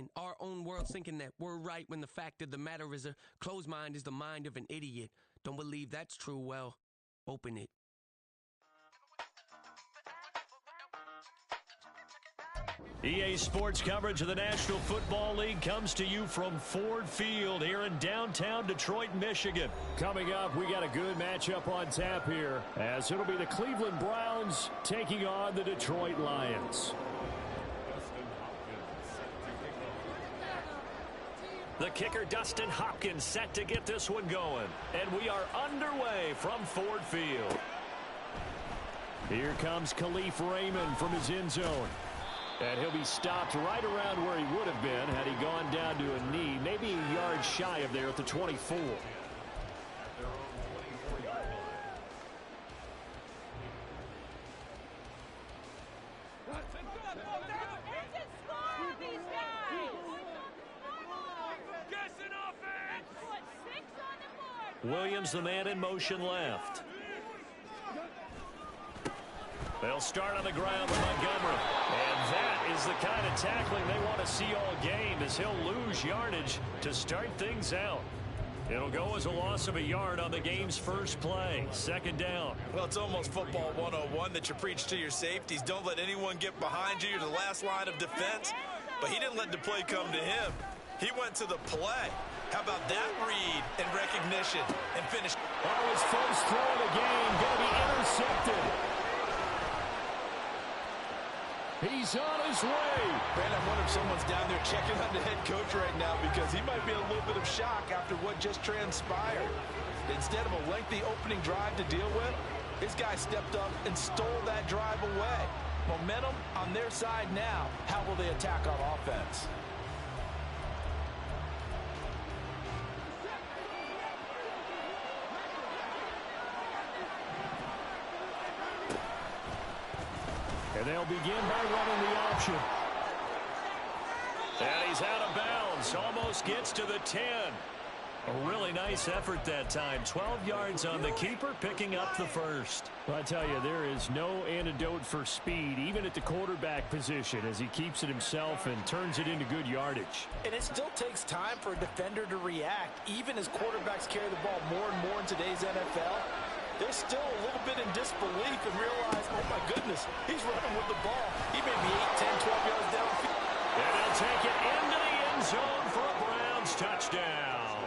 in our own world thinking that we're right when the fact of the matter is a closed mind is the mind of an idiot. Don't believe that's true? Well, open it. EA Sports coverage of the National Football League comes to you from Ford Field here in downtown Detroit, Michigan. Coming up, we got a good matchup on tap here, as it'll be the Cleveland Browns taking on the Detroit Lions. The kicker, Dustin Hopkins, set to get this one going. And we are underway from Ford Field. Here comes Khalif Raymond from his end zone. And he'll be stopped right around where he would have been had he gone down to a knee, maybe a yard shy of there at the 24. Williams, the man in motion left. They'll start on the ground with Montgomery. And that is the kind of tackling they want to see all game, as he'll lose yardage to start things out. It'll go as a loss of a yard on the game's first play. Second down. Well, it's almost football 101 that you preach to your safeties. Don't let anyone get behind you. You're the last line of defense. But he didn't let the play come to him. He went to the play. How about that read and recognition and finish? Oh, his first throw of the game going to be intercepted. He's on his way. Brandon, I wonder if someone's down there checking on the head coach right now, because he might be in a little bit of shock after what just transpired. Instead of a lengthy opening drive to deal with, his guy stepped up and stole that drive away. Momentum on their side now. How will they attack on offense? And they'll begin by running the option. And he's out of bounds. Almost gets to the 10. A really nice effort that time. 12 yards on the keeper, picking up the first. Well, I tell you, there is no antidote for speed, even at the quarterback position, as he keeps it himself and turns it into good yardage. And it still takes time for a defender to react, even as quarterbacks carry the ball more and more in today's NFL. They're still a little bit in disbelief and realize, oh my goodness, he's running with the ball. He may be 8, 10, 12 yards downfield. And they'll take it into the end zone for a Browns touchdown.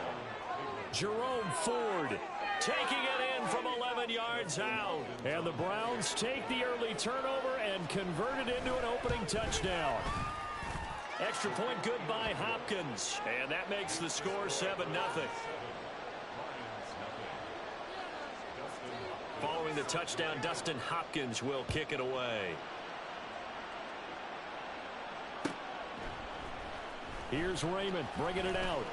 Jerome Ford taking it in from 11 yards out. And the Browns take the early turnover and convert it into an opening touchdown. Extra point good by Hopkins. And that makes the score 7-0. Following the touchdown, Dustin Hopkins will kick it away. Here's Raymond bringing it out.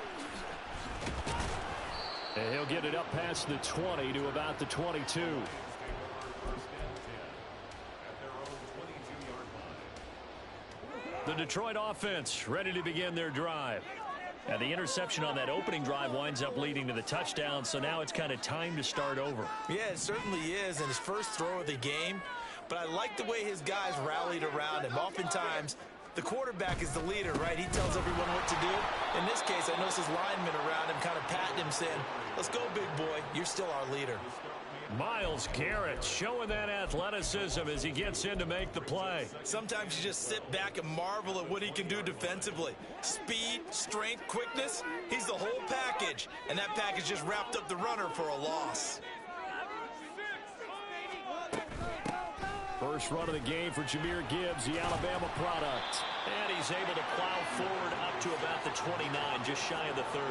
And he'll get it up past the 20 to about the 22. The Detroit offense ready to begin their drive. And the interception on that opening drive winds up leading to the touchdown, so now it's kind of time to start over. Yeah, it certainly is, and his first throw of the game. But I like the way his guys rallied around him. Oftentimes, the quarterback is the leader, right? He tells everyone what to do. In this case, I noticed his linemen around him kind of patting him, saying, let's go, big boy. You're still our leader. Myles Garrett showing that athleticism as he gets in to make the play. Sometimes you just sit back and marvel at what he can do defensively. Speed, strength, quickness, he's the whole package. And that package just wrapped up the runner for a loss. First run of the game for Jahmyr Gibbs, the Alabama product. And he's able to plow forward up to about the 29, just shy of the 30.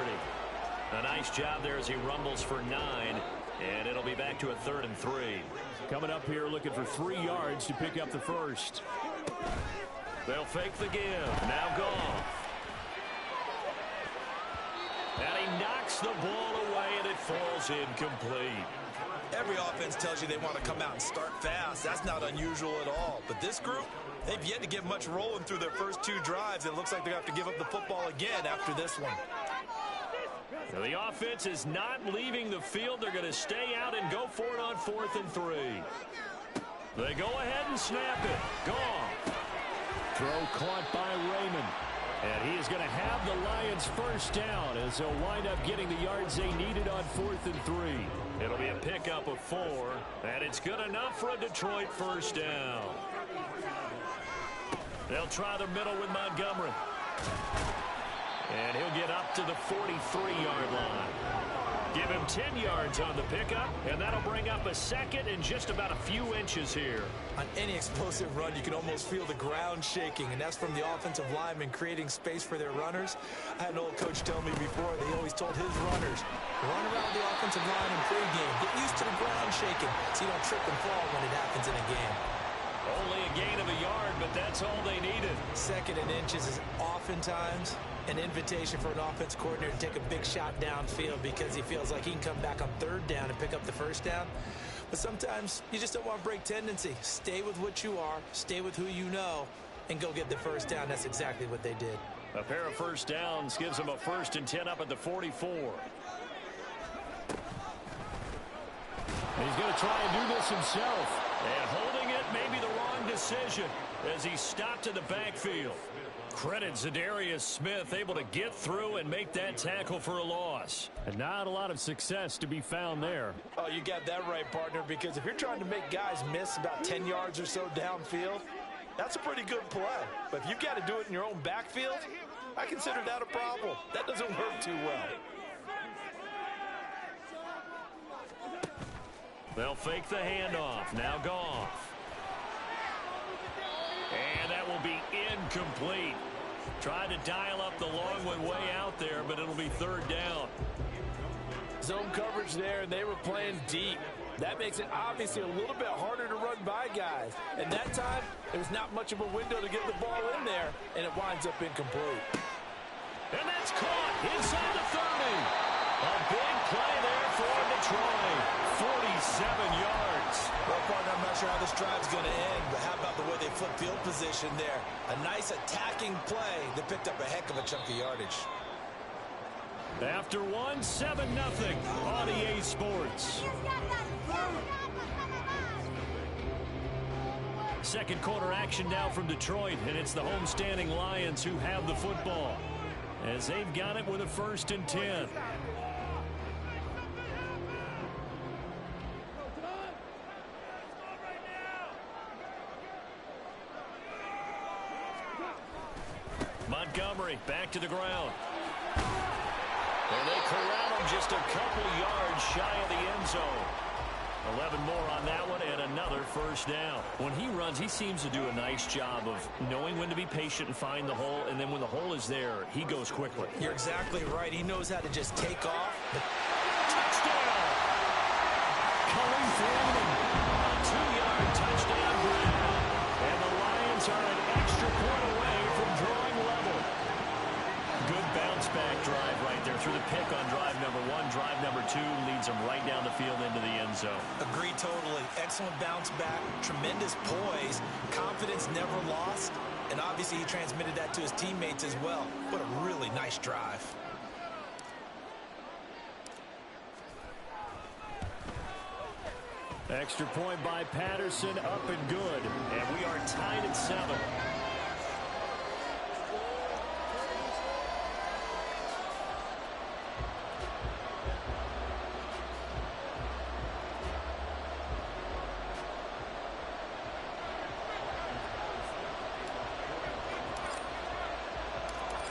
A nice job there as he rumbles for 9. And it'll be back to a 3rd and 3. Coming up here looking for 3 yards to pick up the first. They'll fake the give. Now Goff. And he knocks the ball away, and it falls incomplete. Every offense tells you they want to come out and start fast. That's not unusual at all. But this group, they've yet to get much rolling through their first 2 drives. It looks like they have to give up the football again after this one. Now the offense is not leaving the field. They're going to stay out and go for it on 4th and 3. They go ahead and snap it. Goff. Throw caught by Raymond. And he is going to have the Lions first down as they'll wind up getting the yards they needed on 4th and 3. It'll be a pickup of 4, and it's good enough for a Detroit first down. They'll try the middle with Montgomery. And he'll get up to the 43-yard line. Give him 10 yards on the pickup, and that'll bring up a second and just about a few inches here. On any explosive run, you can almost feel the ground shaking, and that's from the offensive linemen creating space for their runners. I had an old coach tell me before, they always told his runners, run around the offensive line in pregame. Get used to the ground shaking so you don't trip and fall when it happens in a game. Only a gain of a yard, but that's all they needed. 2nd and inches is oftentimes an invitation for an offense coordinator to take a big shot downfield because he feels like he can come back on 3rd down and pick up the first down. But sometimes you just don't want to break tendency. Stay with what you are, stay with who you know, and go get the first down. That's exactly what they did. A pair of first downs gives them a 1st and 10 up at the 44. He's going to try and do this himself. And holding it may be the wrong decision as he's stopped in the backfield. Credit Zadarius Smith able to get through and make that tackle for a loss. And not a lot of success to be found there. Oh, you got that right, partner, because if you're trying to make guys miss about 10 yards or so downfield, that's a pretty good play. But if you've got to do it in your own backfield, I consider that a problem. That doesn't work too well. They'll fake the handoff. Now Goff. And that will be incomplete. Tried to dial up the long one way out there, but it'll be 3rd down. Zone coverage there, and they were playing deep. That makes it obviously a little bit harder to run by guys. And that time, there was not much of a window to get the ball in there, and it winds up incomplete. And that's caught inside the 30. A big play there for Detroit. 47 yards. Well, partner, I'm not sure how this drive's going to end, but how about the way they flipped field position there? A nice attacking play that picked up a heck of a chunk of yardage. After 7-0 on EA Sports. Second quarter action now from Detroit, and it's the homestanding Lions who have the football as they've got it with a 1st and 10. Montgomery back to the ground. And they corral him just a couple yards shy of the end zone. 11 more on that one and another first down. When he runs, he seems to do a nice job of knowing when to be patient and find the hole, and then when the hole is there, he goes quickly. You're exactly right. He knows how to just take off. Touchdown! Cullen Freeman, a 2-yard touchdown grab. And the Lions are an extra point away from drawing level. Good bounce-back drive right there through the pick on drive number 1. Drive number 2 leads them right down the field into the end zone. Agree totally. Excellent bounce back, tremendous poise, confidence never lost, and obviously he transmitted that to his teammates as well. What a really nice drive. Extra point by Patterson, up and good. And we are tied at 7.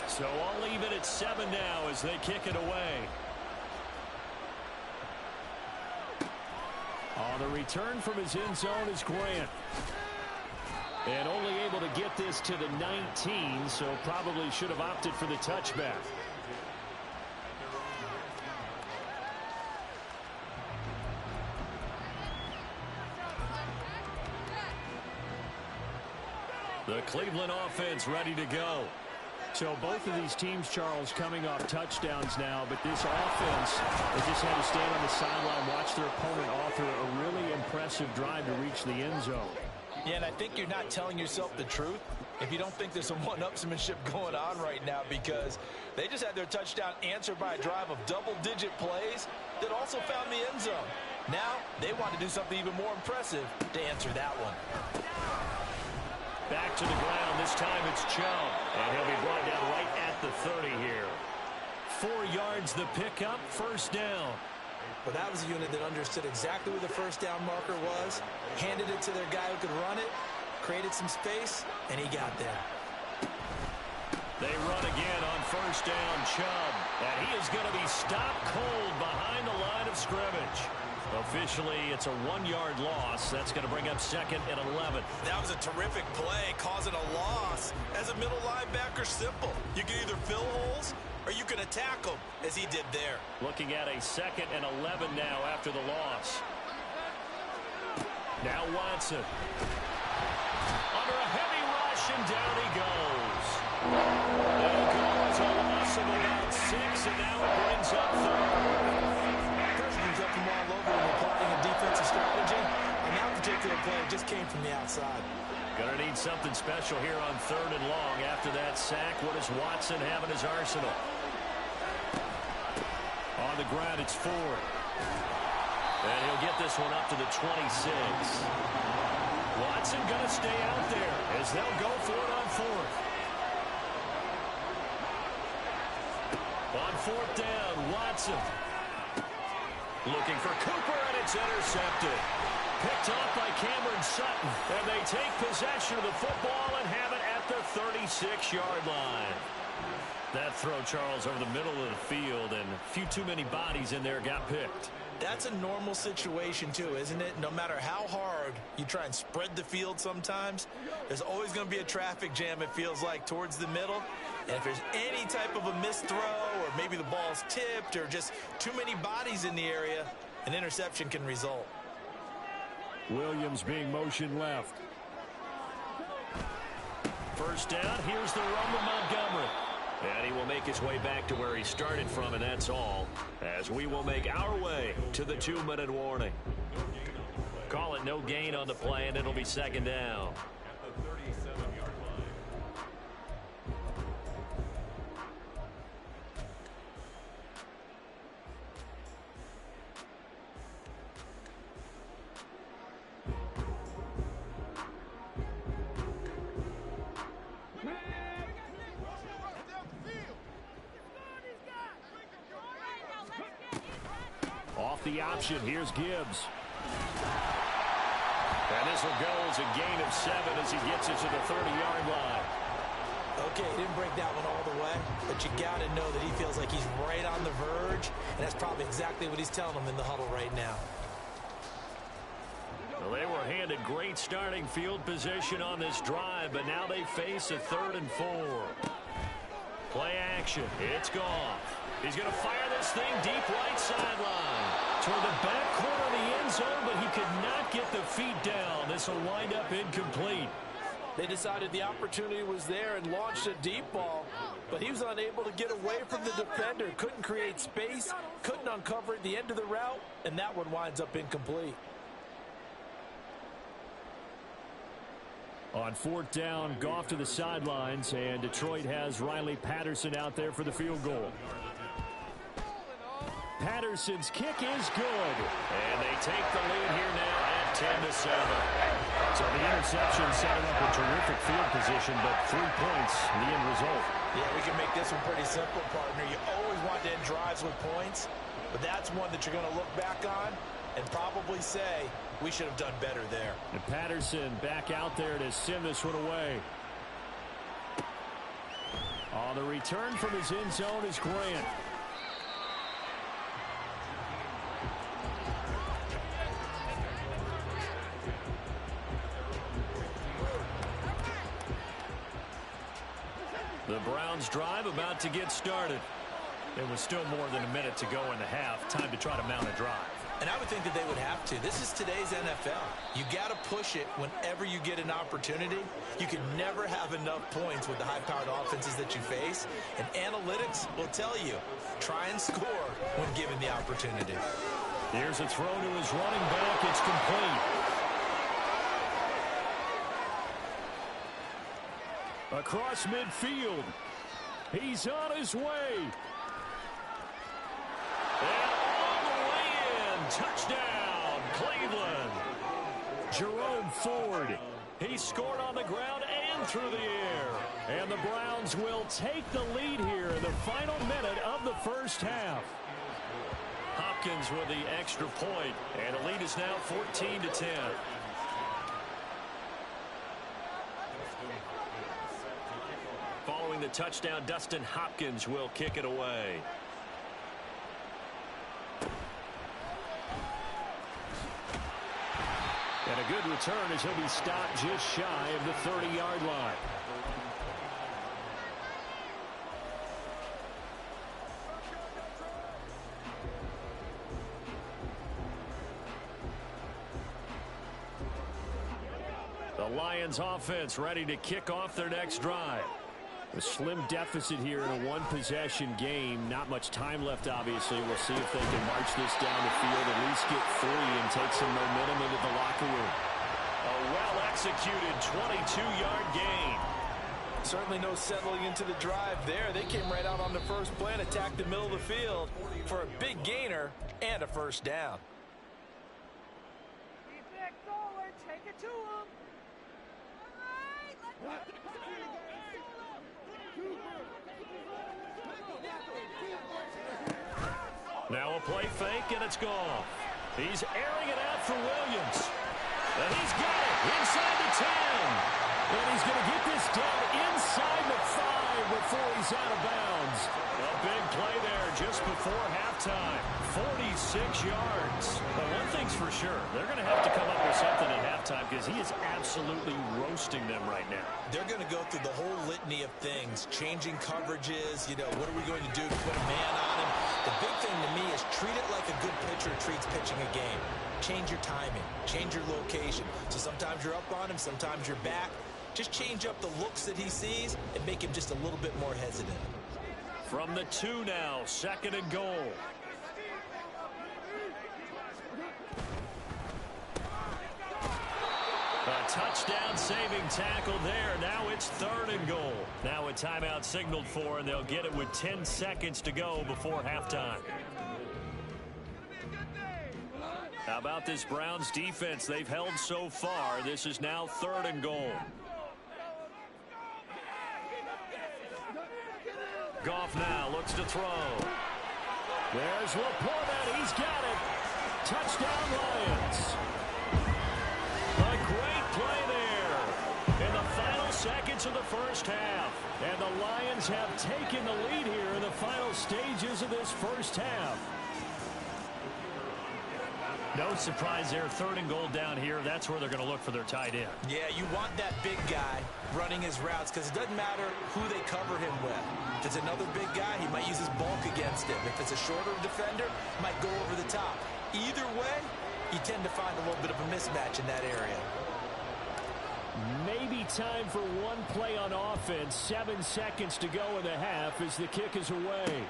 So I'll leave it at 7 now as they kick it away. On the return from his end zone is Grant. And only able to get this to the 19, so probably should have opted for the touchback. The Cleveland offense ready to go. So both of these teams, Charles, coming off touchdowns now, but this offense, they just had to stand on the sideline, watch their opponent author a really impressive drive to reach the end zone. Yeah, and I think you're not telling yourself the truth if you don't think there's some one-upsmanship going on right now, because they just had their touchdown answered by a drive of double-digit plays that also found the end zone. Now they want to do something even more impressive to answer that one. Back to the ground. This time it's Chubb. And he'll be brought down right at the 30 here. 4 yards the pickup, first down. Well, that was a unit that understood exactly where the first down marker was, handed it to their guy who could run it, created some space, and he got there. They run again on first down, Chubb. And he is going to be stopped cold behind the line of scrimmage. Officially, it's a 1-yard loss. That's going to bring up second and 11. That was a terrific play, causing a loss. As a middle linebacker, simple. You can either fill holes or you can attack them, as he did there. Looking at a second and 11 now after the loss. Now Watson. Under a heavy rush, and down he goes. It'll go as a loss of about 6, and now it brings up third. Person can come from all over when you're plotting a defensive strategy, and that particular play just came from the outside. Gonna need something special here on third and long after that sack. What does Watson have in his arsenal? On the ground, it's Ford. And he'll get this one up to the 26. Watson gonna stay out there as they'll go for it on fourth. On fourth down, Watson. Looking for Cooper, and it's intercepted. Picked off by Cameron Sutton. And they take possession of the football and have it at the 36-yard line. That throw, Charles, over the middle of the field, and a few too many bodies in there got picked. That's a normal situation, too, isn't it? No matter how hard you try and spread the field sometimes, there's always going to be a traffic jam, it feels like, towards the middle. And if there's any type of a missed throw, or maybe the ball's tipped, or just too many bodies in the area, an interception can result. Williams being motion left. First down, here's the run with Montgomery. And he will make his way back to where he started from, and that's all. As we will make our way to the 2-minute warning. Call it no gain on the play, and it'll be second down. Off the option, here's Gibbs. And this will go as a gain of 7 as he gets it to the 30-yard line. Okay, he didn't break that one all the way, but you got to know that he feels like he's right on the verge, and that's probably exactly what he's telling them in the huddle right now. Well, they were handed great starting field position on this drive, but now they face a 3rd and 4. Play action. It's Goff. He's going to fire this thing deep right sideline. Toward the back corner of the end zone, but he could not get the feet down. This will wind up incomplete. They decided the opportunity was there and launched a deep ball, but he was unable to get away from the defender. Couldn't create space, couldn't uncover at the end of the route, and that one winds up incomplete. On 4th down, Goff to the sidelines, and Detroit has Riley Patterson out there for the field goal. Patterson's kick is good. And they take the lead here now at 10-7. So the interception setting up a terrific field position, but 3 points, the end result. Yeah, we can make this one pretty simple, partner. You always want to end drives with points, but that's one that you're going to look back on and probably say, we should have done better there. And Patterson back out there to send this one away. On the return from his end zone is Grant. The Browns drive about to get started. There was still more than a minute to go in the half. Time to try to mount a drive. And I would think that they would have to. This is today's NFL. You got to push it whenever you get an opportunity. You can never have enough points with the high-powered offenses that you face. And analytics will tell you, try and score when given the opportunity. Here's a throw to his running back. It's complete. Across midfield. He's on his way. And all the way in. Touchdown, Cleveland. Jerome Ford He scored on the ground and through the air. And the Browns will take the lead here in the final minute of the first half. Hopkins with the extra point, and the lead is now 14-10. Following the touchdown, Dustin Hopkins will kick it away. And a good return as he'll be stopped just shy of the 30-yard line. The Lions offense ready to kick off their next drive. A slim deficit here in a one-possession game. Not much time left, obviously. We'll see if they can march this down the field, at least get 3 and take some momentum into the locker room. A well-executed 22-yard gain. Certainly no settling into the drive there. They came right out on the first play and attacked the middle of the field for a big gainer and a first down. Keep it going. Take it to him. All right, Now a play fake, and it's gone. He's airing it out for Williams. And he's got it inside the 10. And he's going to get this done inside the 5 before he's out of bounds. A big play there just before halftime. 46 yards. But one thing's for sure, they're going to have to come up with something at halftime because he is absolutely roasting them right now. They're going to go through the whole litany of things, changing coverages, what are we going to do to put a man on him? The big thing to me is treat it like a good pitcher treats pitching a game. Change your timing, change your location. So sometimes you're up on him, sometimes you're back. Just change up the looks that he sees and make him just a little bit more hesitant. From the 2 now, 2nd and goal. A touchdown saving tackle there. Now it's 3rd and goal. Now a timeout signaled for, and they'll get it with 10 seconds to go before halftime. How about this Browns defense they've held so far? This is now 3rd and goal. Goff now looks to throw. There's Laporta. He's got it. Touchdown Lions. A great play there in the final seconds of the first half. And the Lions have taken the lead here in the final stages of this first half. No surprise there, 3rd and goal down here. That's where they're going to look for their tight end. Yeah, you want that big guy running his routes because it doesn't matter who they cover him with. If it's another big guy, he might use his bulk against him. If it's a shorter defender, he might go over the top. Either way, you tend to find a little bit of a mismatch in that area. Maybe time for one play on offense. 7 seconds to go in the half as the kick is away.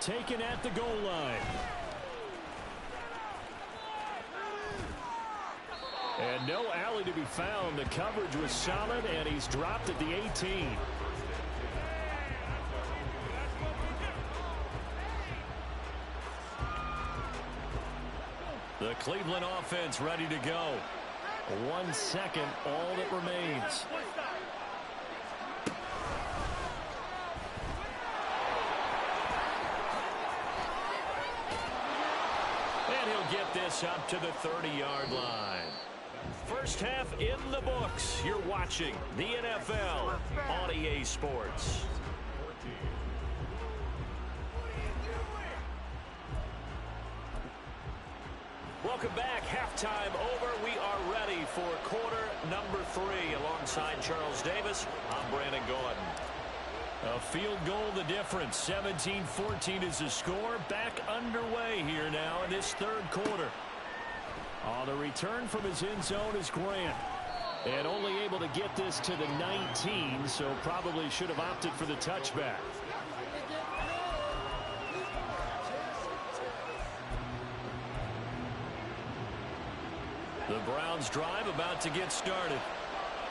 Taken at the goal line. And no alley to be found. The coverage was solid, and he's dropped at the 18. The Cleveland offense ready to go. 1 second, all that remains. And he'll get this up to the 30-yard line. First half in the books. You're watching the NFL on EA Sports. Welcome back. Halftime over. We are ready for quarter number 3. Alongside Charles Davis, I'm Brandon Gordon. A field goal the difference. 17-14 is the score. Back underway here now in this 3rd quarter. On the return from his end zone is Grant. And only able to get this to the 19, so probably should have opted for the touchback. The Browns drive about to get started.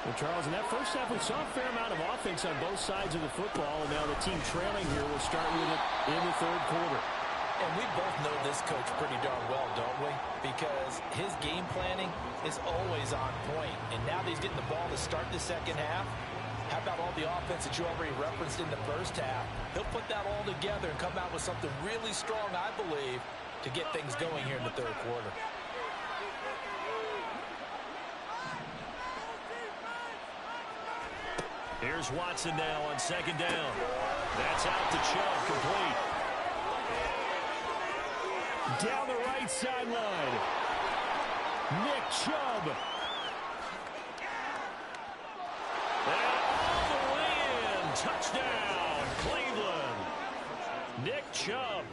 Well, Charles, in that first half, we saw a fair amount of offense on both sides of the football, and now the team trailing here will start with it in the 3rd quarter. And we both know this coach pretty darn well, don't we? Because his game planning is always on point. And now that he's getting the ball to start the second half, how about all the offense that you already referenced in the first half? He'll put that all together and come out with something really strong, I believe, to get things going here in the third quarter. Here's Watson now on second down. That's out to Chubb, complete. Down the right sideline. Nick Chubb. And all the way in. Touchdown, Cleveland. Nick Chubb,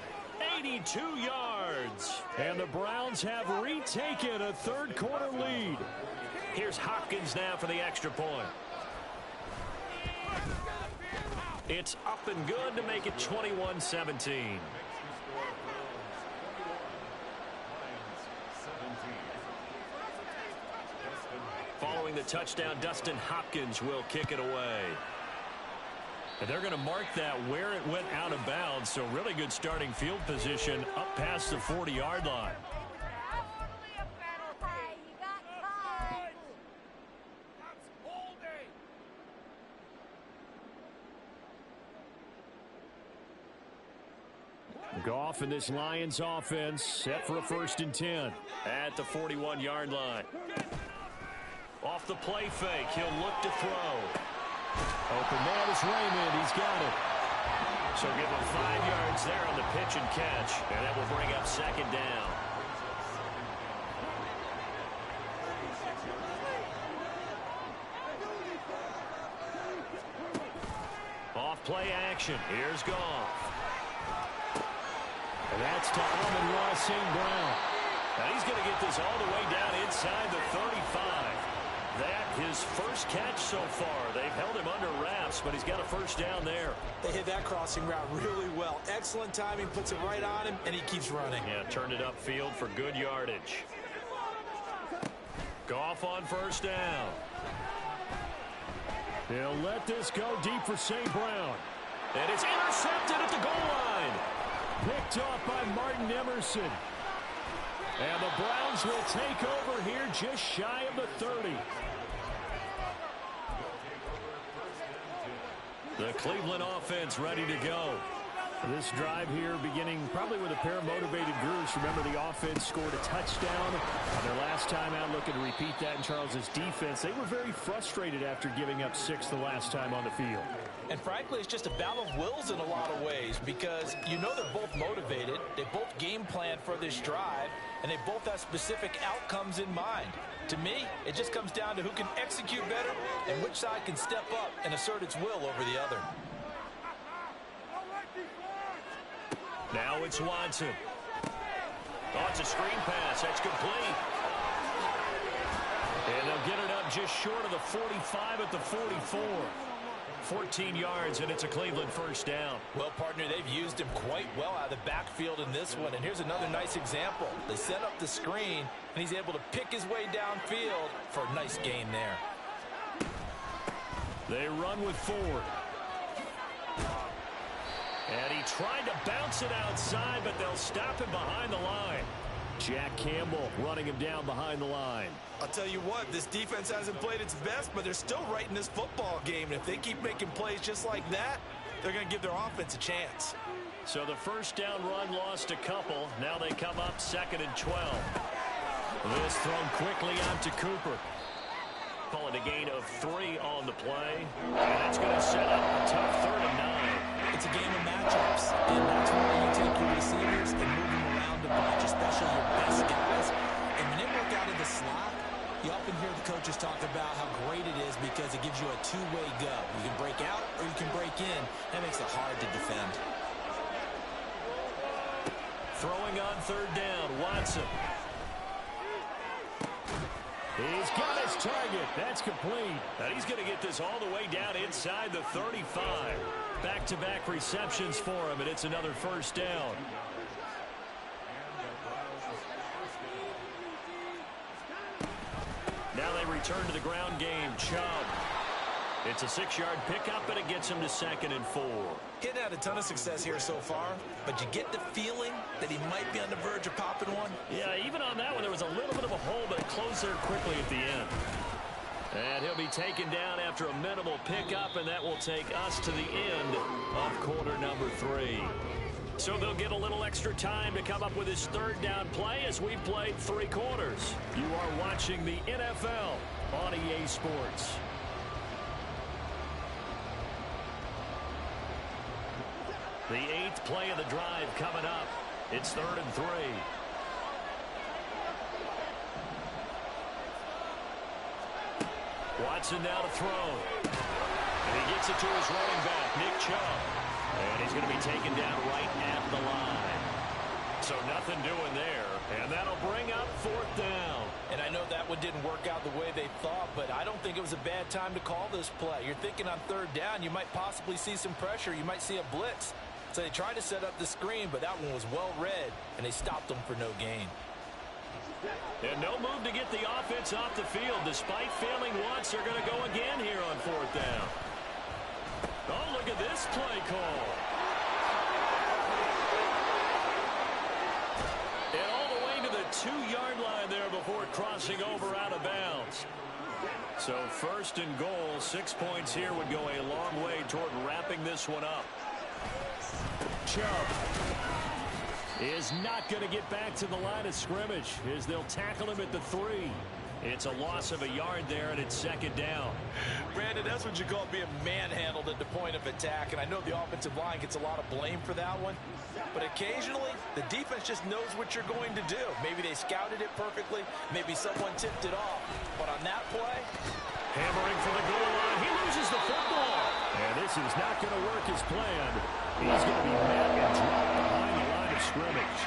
82 yards. And the Browns have retaken a third quarter lead. Here's Hopkins now for the extra point. It's up and good to make it 21-17. Following the touchdown, Dustin Hopkins will kick it away. And they're going to mark that where it went out of bounds, so really good starting field position up past the 40-yard line. Goff and this Lions offense set for a 1st and 10 at the 41-yard line. Off the play fake, he'll look to throw. Open man is Raymond, he's got it. So give him 5 yards there on the pitch and catch, and that will bring up second down. Off play action, here's Goff. And that's to Amon-Ra St. Brown. And he's going to get this all the way down inside the 35. That his first catch so far. They've held him under wraps, but he's got a first down there. They hit that crossing route really well. Excellent timing, puts it right on him, and he keeps running. Yeah, turned it upfield for good yardage. Goff on first down. They'll let this go deep for St. Brown. And it's intercepted at the goal line. Picked off by Martin Emerson. And the Browns will take over here just shy of the 30. The Cleveland offense ready to go. This drive here beginning probably with a pair of motivated groups. Remember, the offense scored a touchdown on their last time out. Looking to repeat that in Charles's defense. They were very frustrated after giving up 6 the last time on the field. And frankly, it's just a battle of wills in a lot of ways because you know they're both motivated. They both game plan for this drive, and they both have specific outcomes in mind. To me, it just comes down to who can execute better and which side can step up and assert its will over the other. Now it's Watson. Oh, it's a screen pass. That's complete. And they'll get it up just short of the 45 at the 44. 14 yards, and it's a Cleveland first down. Well, partner, they've used him quite well out of the backfield in this one. And here's another nice example. They set up the screen, and he's able to pick his way downfield for a nice gain there. They run with Ford. And he tried to bounce it outside, but they'll stop him behind the line. Jack Campbell running him down behind the line. I'll tell you what, this defense hasn't played its best, but they're still right in this football game. And if they keep making plays just like that, they're going to give their offense a chance. So the first down run lost a couple. Now they come up 2nd and 12. This thrown quickly out to Cooper. Call it a gain of 3 on the play. And that's going to set up a tough 3rd and 9. It's a game of matchups, and that's why you take your receivers and move them around a bunch, especially your best guys. And when they work out in the slot, you often hear the coaches talk about how great it is because it gives you a two-way go. You can break out or you can break in. That makes it hard to defend. Throwing on 3rd down, Watson. He's got his target. That's complete. And he's going to get this all the way down inside the 35. Back-to-back receptions for him, and it's another first down. Now they return to the ground game. Chubb. It's a 6-yard pickup, and it gets him to 2nd and 4. He hadn't had a ton of success here so far, but you get the feeling that he might be on the verge of popping one. Yeah, even on that one, there was a little bit of a hole, but it closed there quickly at the end. And he'll be taken down after a minimal pickup, and that will take us to the end of quarter number 3. So they'll get a little extra time to come up with his 3rd down play as we played 3 quarters. You are watching the NFL on EA Sports. The 8th play of the drive coming up. It's 3rd and 3. Watson now to throw. And he gets it to his running back, Nick Chubb. And he's going to be taken down right at the line. So nothing doing there. And that'll bring up 4th down. And I know that one didn't work out the way they thought, but I don't think it was a bad time to call this play. You're thinking on 3rd down, you might possibly see some pressure. You might see a blitz. So they tried to set up the screen, but that one was well read, and they stopped them for no gain. And no move to get the offense off the field. Despite failing once, they're going to go again here on 4th down. Oh, look at this play call. And all the way to the 2-yard line there before crossing over out of bounds. So 1st and goal, 6 points here would go a long way toward wrapping this one up. Chubb is not going to get back to the line of scrimmage as they'll tackle him at the 3. It's a loss of a yard there, and it's 2nd down. Brandon, that's what you call being manhandled at the point of attack, and I know the offensive line gets a lot of blame for that one, but occasionally the defense just knows what you're going to do. Maybe they scouted it perfectly, maybe someone tipped it off, but on that play, hammering for the goal line, he loses the football. And this is not going to work as planned. He's going to be met and dropped behind the line of scrimmage.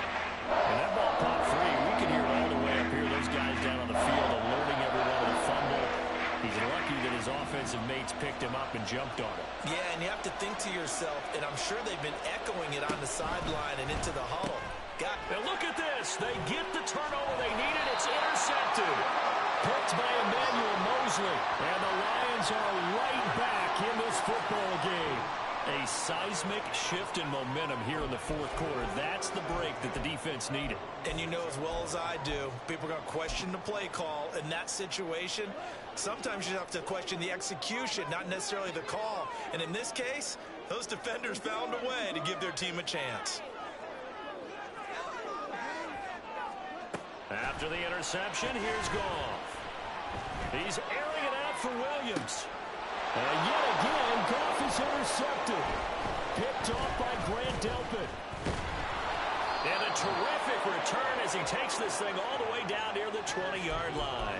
And that ball popped free. We can hear all the way up here those guys down on the field alerting everyone of the fumble. He's lucky that his offensive mates picked him up and jumped on him. yeah, and you have to think to yourself, and I'm sure they've been echoing it on the sideline and into the huddle. Now look at this. They get the turnover they needed. It's intercepted. Picked by Emmanuel Mosley. And the Lions are right back in this football game. A seismic shift in momentum here in the 4th quarter. That's the break that the defense needed. And you know as well as I do, people are going to question the play call in that situation. Sometimes you have to question the execution, not necessarily the call. And in this case, those defenders found a way to give their team a chance. After the interception, here's Goff. He's airing it out for Williams. And yet again, Goff is intercepted. Picked off by Grant Delpit. And a terrific return as he takes this thing all the way down near the 20-yard line.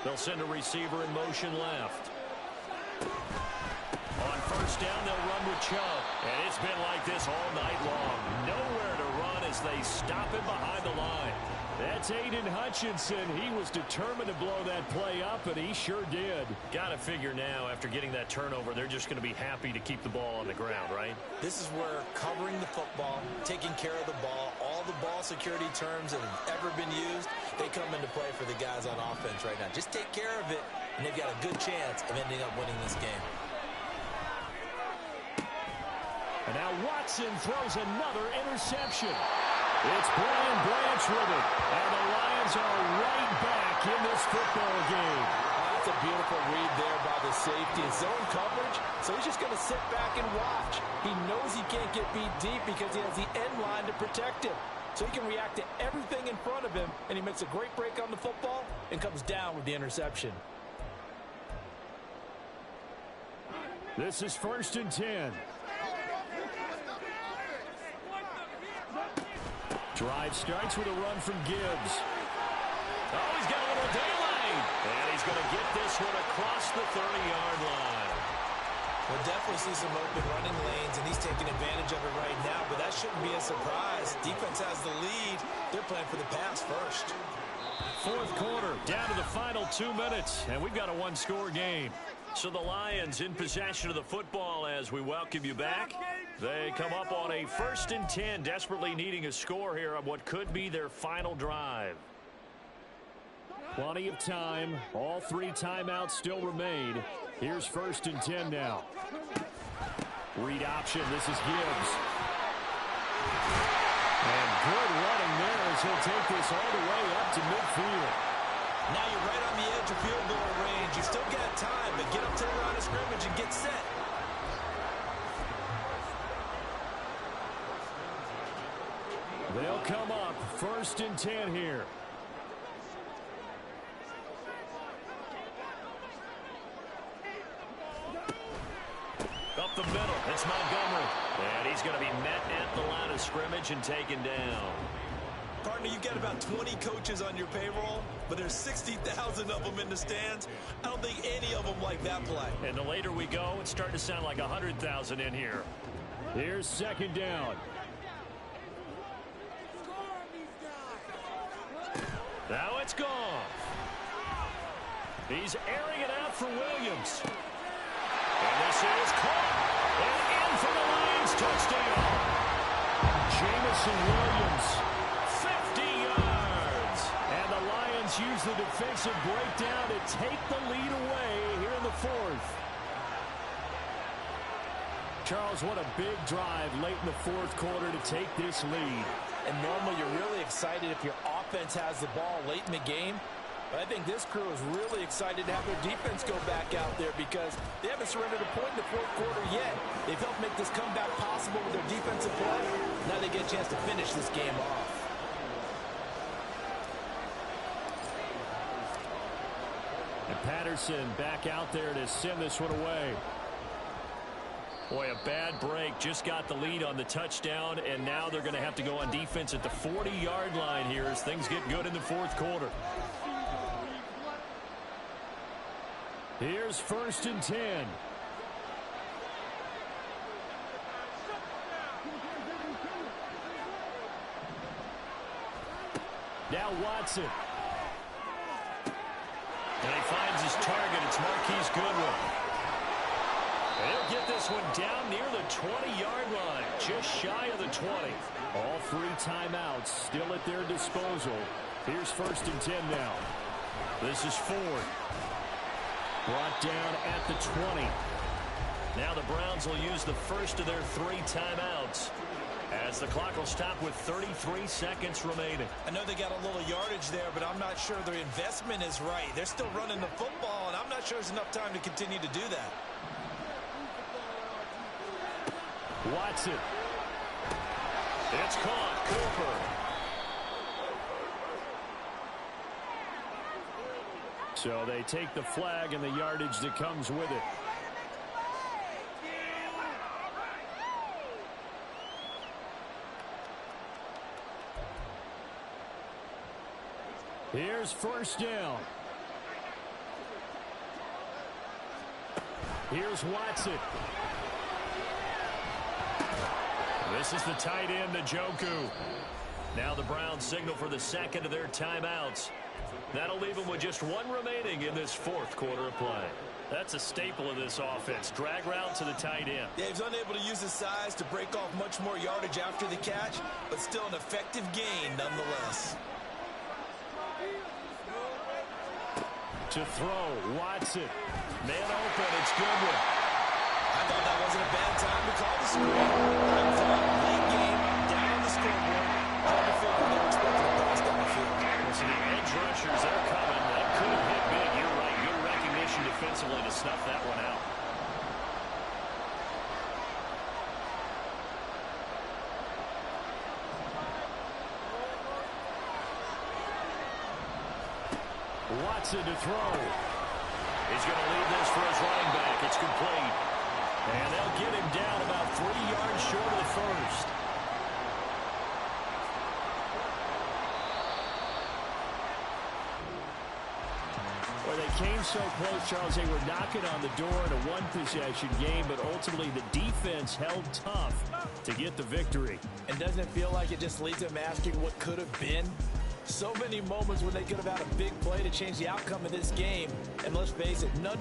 They'll send a receiver in motion left. On 1st down, they'll run with Chubb. And it's been like this all night long. Nowhere to run as they stop him behind the line. That's Aiden Hutchinson. He was determined to blow that play up, and he sure did. Got to figure now, after getting that turnover, they're just going to be happy to keep the ball on the ground, right? This is where covering the football, taking care of the ball, all the ball security terms that have ever been used, they come into play for the guys on offense right now. Just take care of it, and they've got a good chance of ending up winning this game. And now Watson throws another interception. It's Brian Branch with it. And the Lions are right back in this football game. That's a beautiful read there by the safety. Zone coverage, so he's just going to sit back and watch. He knows he can't get beat deep because he has the end line to protect him. So he can react to everything in front of him, and he makes a great break on the football and comes down with the interception. This is 1st and 10. Drive starts with a run from Gibbs. Oh, he's got a little daylight. And he's going to get this one across the 30-yard line. We'll definitely see some open running lanes, and he's taking advantage of it right now, but that shouldn't be a surprise. Defense has the lead. They're playing for the pass first. 4th quarter, down to the final 2 minutes, and we've got a 1-score game. So the Lions in possession of the football as we welcome you back. They come up on a 1st and 10, desperately needing a score here on what could be their final drive. Plenty of time. All 3 timeouts still remain. Here's 1st and 10 now. Read option. This is Gibbs. And good running there as he'll take this all the way up to midfield. Now you're right on the edge of field goal range. You still got time, but get up to the line of scrimmage and get set. They'll come up 1st and 10 here. Up the middle, it's Montgomery. And he's going to be met at the line of scrimmage and taken down. Partner, you've got about 20 coaches on your payroll, but there's 60,000 of them in the stands. I don't think any of them like that play. And the later we go, it's starting to sound like 100,000 in here. Here's 2nd down. Now it's gone. He's airing it out for Williams. And this is caught. And in for the Lions touchdown. Jamison Williams. 50 yards. And the Lions use the defensive breakdown to take the lead away here in the 4th. Charles, what a big drive late in the 4th quarter to take this lead. And normally you're really excited if your offense has the ball late in the game. But I think this crew is really excited to have their defense go back out there because they haven't surrendered a point in the 4th quarter yet. They've helped make this comeback possible with their defensive play. Now they get a chance to finish this game off. And Patterson back out there to send this one away. Boy, a bad break. Just got the lead on the touchdown, and now they're going to have to go on defense at the 40-yard line here as things get good in the 4th quarter. Here's 1st and 10. Now Watson. And he finds his target. It's Marquise Goodwin. And he'll get this one down near the 20-yard line, just shy of the 20. All 3 timeouts still at their disposal. Here's 1st and 10 now. This is Ford. Brought down at the 20. Now the Browns will use the first of their 3 timeouts as the clock will stop with 33 seconds remaining. I know they got a little yardage there, but I'm not sure their investment is right. They're still running the football, and I'm not sure there's enough time to continue to do that. Watson. It's caught. Cooper. So they take the flag and the yardage that comes with it. Here's 1st down. Here's Watson. This is the tight end, Njoku. Now the Browns signal for the 2nd of their timeouts. That'll leave them with just 1 remaining in this 4th quarter of play. That's a staple of this offense. Drag route to the tight end. Yeah, he's unable to use his size to break off much more yardage after the catch, but still an effective gain nonetheless. To throw, Watson. Man open, it's Goodwin. I thought that wasn't a bad time to call the screen. I thought late game, down on the scoreboard. Hard to figure they were expecting a pass down the field. So the edge rushers, they're coming. That could have hit big. You're right. Good recognition defensively to snuff that one out. Watson to throw. He's going to leave this for his running back. It's complete. And they'll get him down about 3 yards short of the first. Well, they came so close, Charles. They were knocking on the door in a 1-possession game, but ultimately the defense held tough to get the victory. And doesn't it feel like it just leaves them asking what could have been? So many moments when they could have had a big play to change the outcome of this game. And let's face it, none